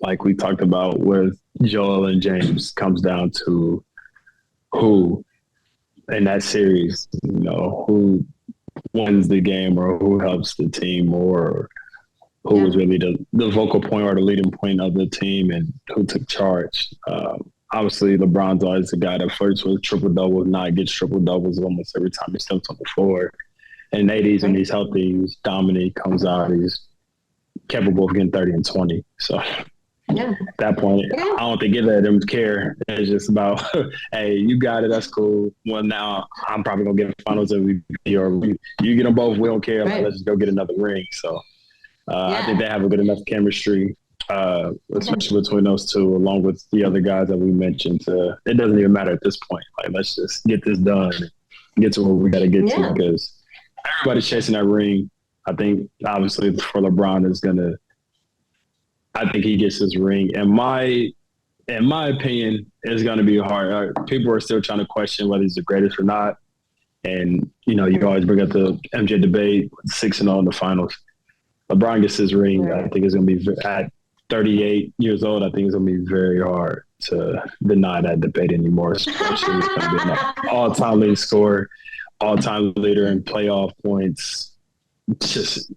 like we talked about with Joel and James, comes down to who in that series, who wins the game or who helps the team or who was really the vocal point or the leading point of the team and who took charge. Obviously, LeBron's always the guy that flirts with triple-doubles, not gets triple-doubles almost every time he steps on the floor. And AD's when he's healthy, he's dominant, comes out, he's capable of getting 30 and 20. So at that point, I don't think either of them care. It's just about, hey, you got it, that's cool. Well, now I'm probably going to get finals MVP or you get them both, we don't care. Like, let's just go get another ring. So I think they have a good enough chemistry. Especially between those two, along with the other guys that we mentioned. It doesn't even matter at this point. Like, let's just get this done, get to where we got to get to, because everybody's chasing that ring. I think, obviously, for LeBron I think he gets his ring. In my opinion, it's going to be hard. People are still trying to question whether he's the greatest or not. And, you always bring up the MJ debate, 6-0 in the finals. LeBron gets his ring. I think it's going to be at 38 years old. I think it's going to be very hard to deny that debate anymore. Especially it's going to be an all-time leading scorer, all-time leader in playoff points, just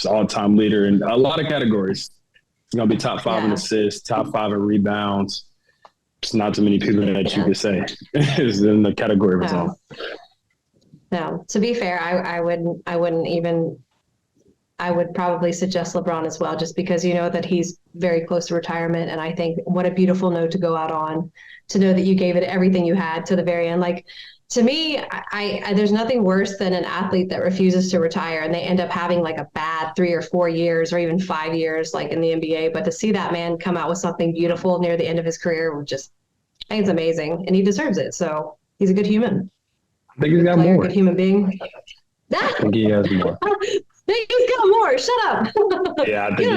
all-time leader in a lot of categories. It's going to be top 5 in assists, top 5 in rebounds. It's not too many people that you could say is in the category of his own. No, to be fair, I wouldn't even. I would probably suggest LeBron as well, just because that he's very close to retirement. And I think what a beautiful note to go out on, to know that you gave it everything you had to the very end. Like, to me, I there's nothing worse than an athlete that refuses to retire and they end up having like a bad 3 or 4 years or even 5 years, like in the NBA. But to see that man come out with something beautiful near the end of his career, I think it's amazing, and he deserves it. So he's a good human. I think he's got more. Good human being. I think he has more. He's got more. Shut up. Yeah, I think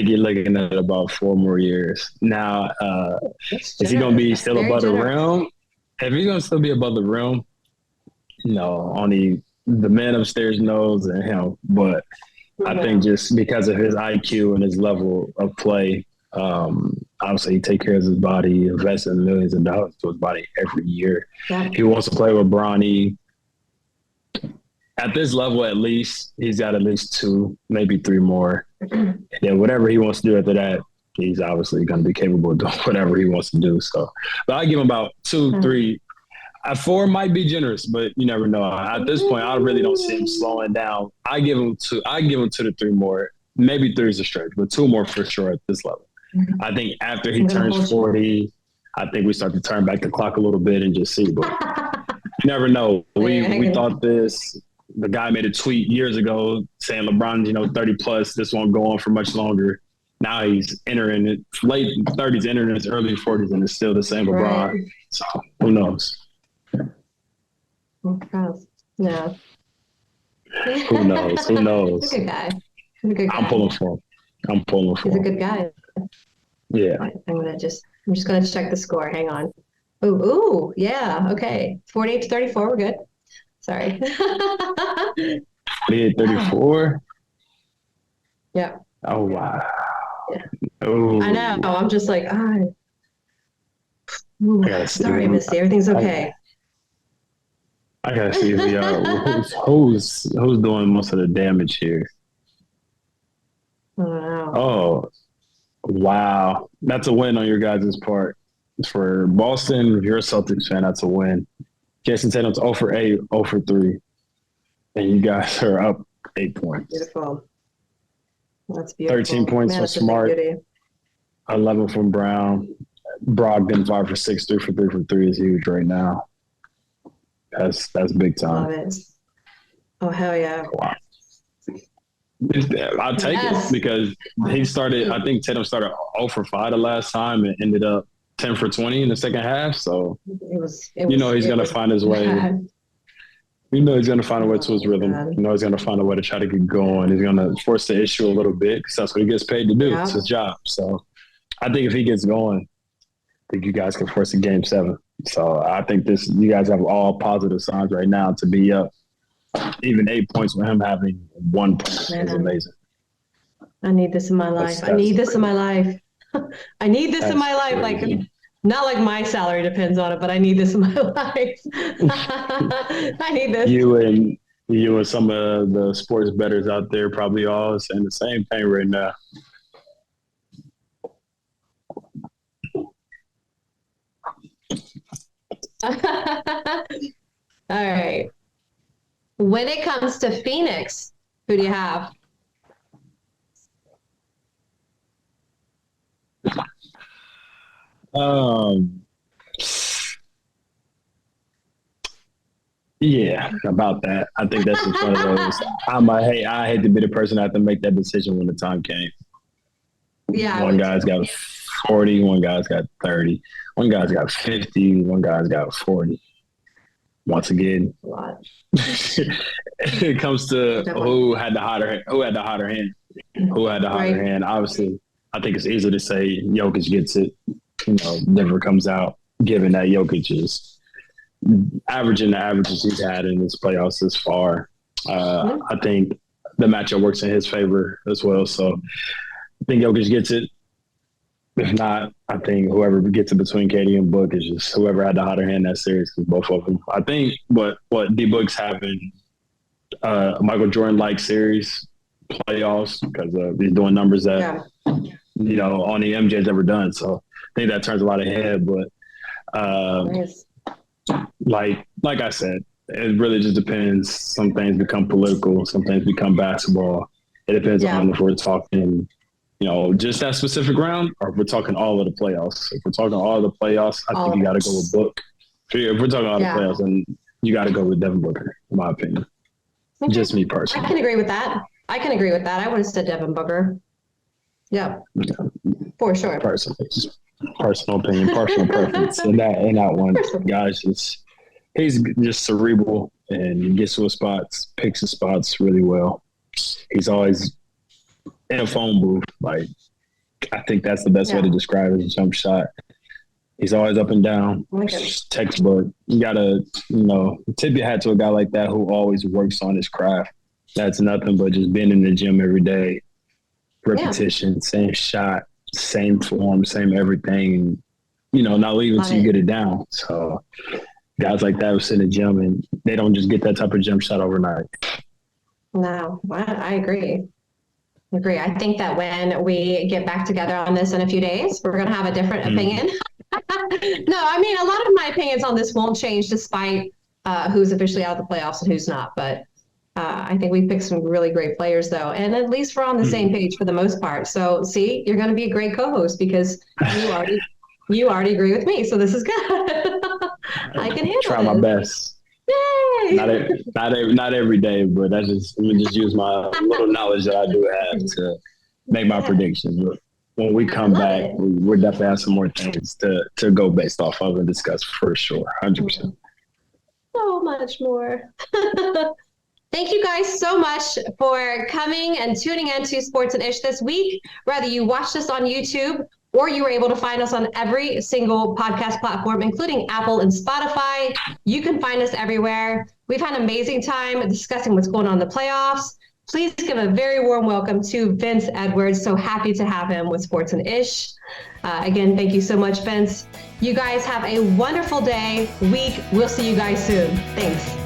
you're looking at about 4 more years. Now, is he going to be still above the rim? If he's going to still be above the rim, no, only the man upstairs knows and him. But I think just because of his IQ and his level of play, obviously he takes care of his body, invests in millions of dollars to his body every year. Yeah. He wants to play with Bronny. At this level, at least, he's got at least 2, maybe 3 more. And then whatever he wants to do after that, he's obviously going to be capable of doing whatever he wants to do. So, but I give him about 2, 3. 4 might be generous, but you never know. At this point, I really don't see him slowing down. I give him 2 to 3 more. Maybe 3 is a stretch, but 2 more for sure at this level. I think after he turns 40, I think we start to turn back the clock a little bit and just see. But you never know. We thought this. The guy made a tweet years ago saying LeBron, 30 plus, this won't go on for much longer. Now he's entering it late 30s, entering his early 40s, and it's still the same LeBron. Right. So who knows? Yeah. Who knows? Who knows? He's a good guy. I'm pulling for him. He's a good guy. Yeah. I'm just gonna check the score. Hang on. Ooh, yeah. Okay. 48-34. We're good. Sorry. 48-34? Yeah. Oh, wow. Yeah. Oh. I know. I'm just like, sorry, Misty. Everything's okay. I gotta see who's doing most of the damage here. Wow. Oh, wow. That's a win on your guys' part. For Boston, if you're a Celtics fan, that's a win. Jason Tatum's 0 for 8, 0 for 3. And you guys are up 8 points. Beautiful. That's beautiful. 13 points from Smart, 11 from Brown. Brogdon 5 for 6, 3 for 3 for 3 is huge right now. That's big time. Love it. Oh, hell yeah. Wow. I'll take it because he started, I think Tatum started 0 for 5 the last time and ended up 10 for 20 in the second half. So, he's going to find his way. He's going to find a way to his rhythm. He's going to find a way to try to get going. He's going to force the issue a little bit because that's what he gets paid to do. Yeah. It's his job. So I think if he gets going, I think you guys can force a game 7. So I think you guys have all positive signs right now to be up. Even 8 points with him having 1 point is amazing. I need this in my life. I need this in my life. I need this in my life. Crazy. Like, not like my salary depends on it, but I need this in my life. I need this. You and some of the sports bettors out there probably all saying the same thing right now. All right. When it comes to Phoenix, who do you have? Yeah, about that. I think that's just one of those. I hate to be the person that have to make that decision when the time came. Yeah. One guy's got 40, one guy's got 30, one guy's got 50, one guy's got 40. Once again, it comes to who had the hotter hand. Obviously, I think it's easy to say Jokic gets it. Denver comes out, given that Jokic is averaging the averages he's had in his playoffs this far. I think the matchup works in his favor as well. So I think Jokic gets it. If not, I think whoever gets it between KD and Book is just whoever had the hotter hand in that series, because both of them. I think what D-Book's having Michael Jordan-like series playoffs because he's doing numbers that, only MJ's ever done. So I think that turns a lot of head. But nice. like I said, it really just depends. Some things become political. Some things become basketball. It depends on if we're talking – just that specific round, or if we're talking all of the playoffs. If we're talking all of the playoffs, I think you got to go with Book. If we're talking all the playoffs, then you got to go with Devin Booker, in my opinion. Okay. Just me personally. I can agree with that. I would have said Devin Booker. Yeah, for sure. Personal opinion, personal preference. In that one, guys, he's just cerebral and he gets to his spots, picks his spots really well. He's always in a phone booth. Like, I think that's the best way to describe his jump shot. He's always up and down. Textbook. You gotta, tip your hat to a guy like that who always works on his craft. That's nothing but just being in the gym every day, repetition, same shot, same form, same everything. Not leaving until you get it down. So guys like that who sit in the gym and they don't just get that type of jump shot overnight. No, I agree. I think that when we get back together on this in a few days, we're going to have a different opinion. No, I mean, a lot of my opinions on this won't change despite who's officially out of the playoffs and who's not. But I think we picked some really great players, though. And at least we're on the same page for the most part. So, see, you're going to be a great co-host because you already agree with me. So this is good. I can handle it. Try my best. Yay! Not every day, but let me just use my little knowledge that I do have to make my predictions. But when we come back, we're definitely have some more things to go based off of and discuss for sure, 100%. So much more. Thank you guys so much for coming and tuning in to Sports and Ish this week. Whether you watched us on YouTube or you were able to find us on every single podcast platform, including Apple and Spotify. You can find us everywhere. We've had an amazing time discussing what's going on in the playoffs. Please give a very warm welcome to Vince Edwards. So happy to have him with Sports and Ish. Again, thank you so much, Vince. You guys have a wonderful day, week. We'll see you guys soon. Thanks.